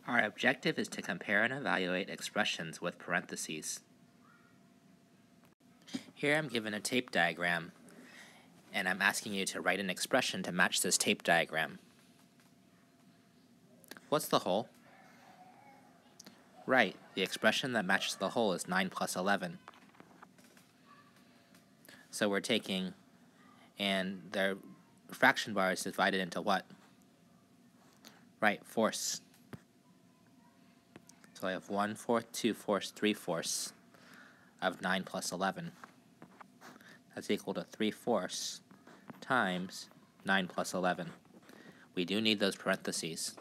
Our objective is to compare and evaluate expressions with parentheses. Here I'm given a tape diagram, and I'm asking you to write an expression to match this tape diagram. What's the whole? Right, the expression that matches the whole is 9 plus 11. So we're taking, and the fraction bar is divided into what? Right, fourths. So I have 1/4, 2/4, 3/4 of 9 plus 11. That's equal to 3/4 times 9 plus 11. We do need those parentheses.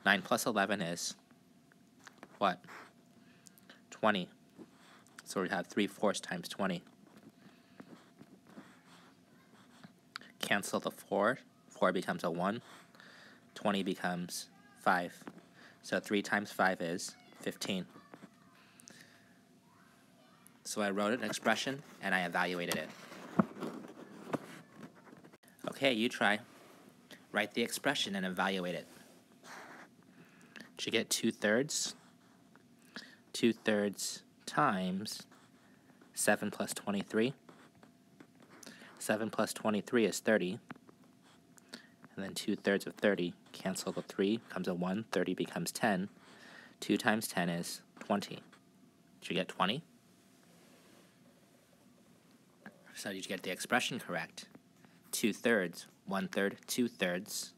9 plus 11 is what? 20. So we have 3/4 times 20. Cancel the 4. 4 becomes a 1. 20 becomes 5. So 3 times 5 is 15. So I wrote an expression and I evaluated it. Okay, you try. Write the expression and evaluate it. Did you get 2/3? 2/3 times 7 plus 23. 7 plus 23 is 30. And then 2/3 of 30, cancel the 3, becomes a 1, 30 becomes 10. 2 times 10 is 20. Did you get 20? So did you get the expression correct? 2/3, 1/3, 2/3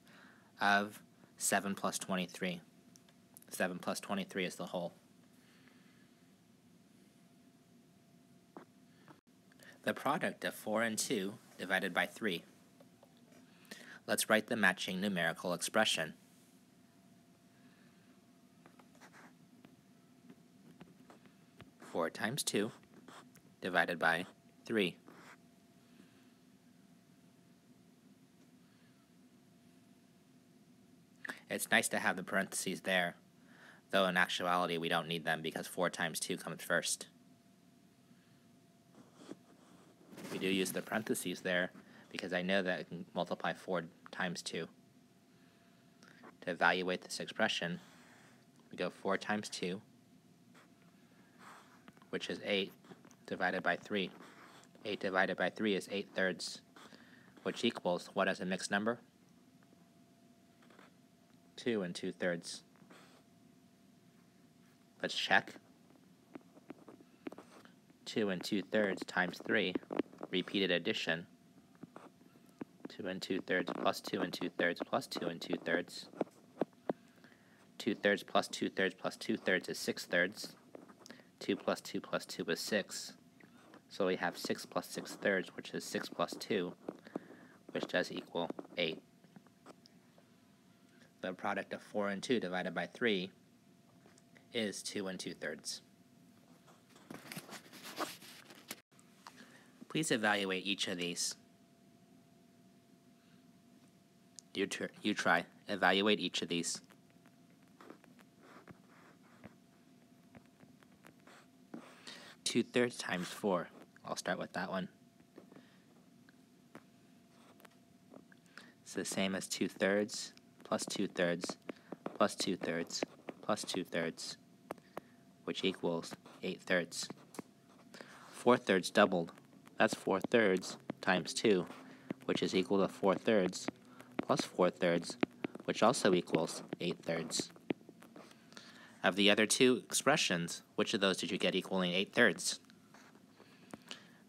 of 7 plus 23. 7 plus 23 is the whole. The product of 4 and 2 divided by 3. Let's write the matching numerical expression. Four times 2 divided by 3. It's nice to have the parentheses there, though in actuality we don't need them because 4 times 2 comes first. We do use the parentheses there because I know that I can multiply 4 times 2. To evaluate this expression, we go 4 times 2, which is 8, divided by 3. 8 divided by 3 is 8/3, which equals what as a mixed number? 2 and 2/3. Let's check. 2 and 2/3 times 3, repeated addition. 2 and 2/3 plus 2 and 2/3 plus 2 and 2/3. 2/3 plus 2/3 plus 2/3 is 6/3. 2 plus 2 plus 2 is 6. So we have 6 plus 6/3, which is 6 plus 2, which does equal 8. The product of 4 and 2 divided by 3 is 2 and 2/3. Please evaluate each of these. You try. Evaluate each of these. Two-thirds times 4. I'll start with that one. It's the same as 2/3 plus 2/3 plus 2/3 plus 2/3, which equals 8/3. 4/3 doubled. That's 4/3 times 2, which is equal to 4/3 plus 4/3, which also equals 8/3. Of the other two expressions, which of those did you get equaling 8/3?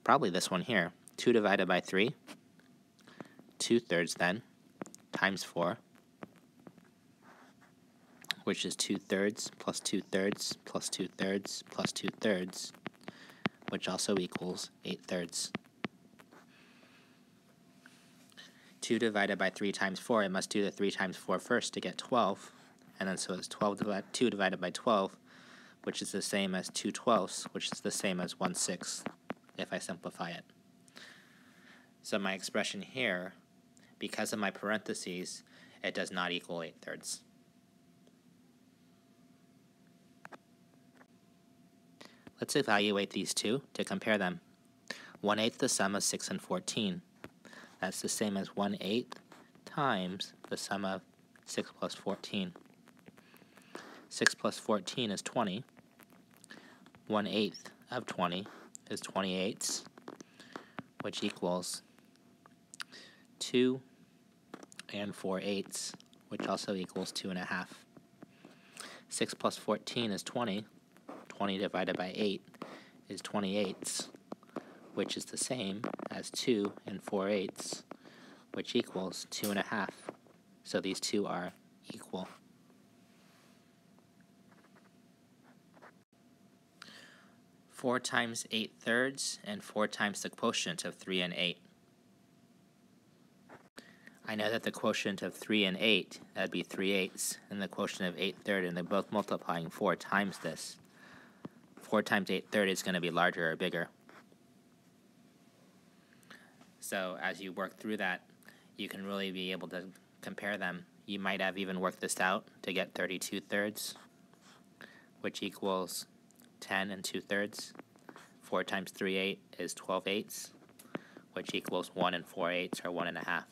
Probably this one here. 2 divided by 3. 2/3 then, times 4, which is 2/3 plus 2/3 plus 2/3 plus 2/3, which also equals 8/3. 2 divided by 3 times 4, I must do the 3 times 4 first to get 12. And then so it's 2 divided by 12, which is the same as 2/12, which is the same as 1/6, if I simplify it. So my expression here, because of my parentheses, it does not equal 8/3. Let's evaluate these two to compare them. 1/8 the sum of 6 and 14. That's the same as 1/8 times the sum of 6 plus 14. 6 plus 14 is 20. 1/8 of 20 is 28ths, which equals 2 and 4/8, which also equals 2.5. 6 plus 14 is 20. 20 divided by 8 is 28ths, which is the same as 2 and 4/8, which equals 2.5. So these two are equal. Four times 8/3 and 4 times the quotient of 3 and 8. I know that the quotient of 3 and 8, that'd be 3/8, and the quotient of 8/3, and they're both multiplying 4 times this. 4 times 8/3 is going to be larger or bigger. So as you work through that, you can really be able to compare them. You might have even worked this out to get 32/3, which equals 10 and 2/3. 4 times 3/8 is 12/8, which equals 1 and 4/8 or 1.5.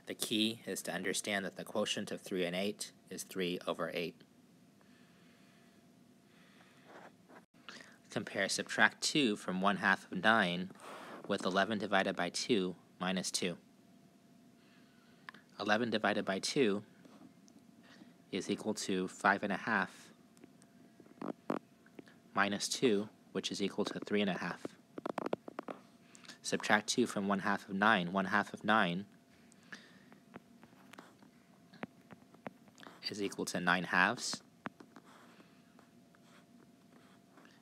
The key is to understand that the quotient of 3 and 8 is 3/8. Compare subtract 2 from 1/2 of 9 with 11 divided by 2 minus 2. 11 divided by 2 is equal to 5.5 minus 2, which is equal to 3.5. Subtract 2 from 1/2 of 9. 1/2 of 9 is equal to 9/2.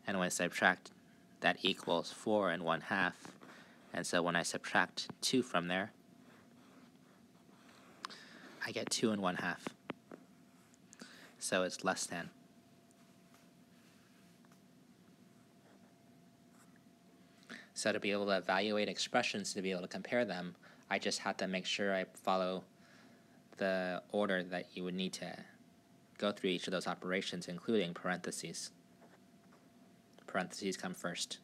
And when I subtract, that equals 4 and 1/2. And so when I subtract 2 from there, I get 2 and 1/2. So it's less than. So to be able to evaluate expressions, to be able to compare them, I just have to make sure I follow the order that you would need to go through each of those operations, including parentheses. Parentheses come first.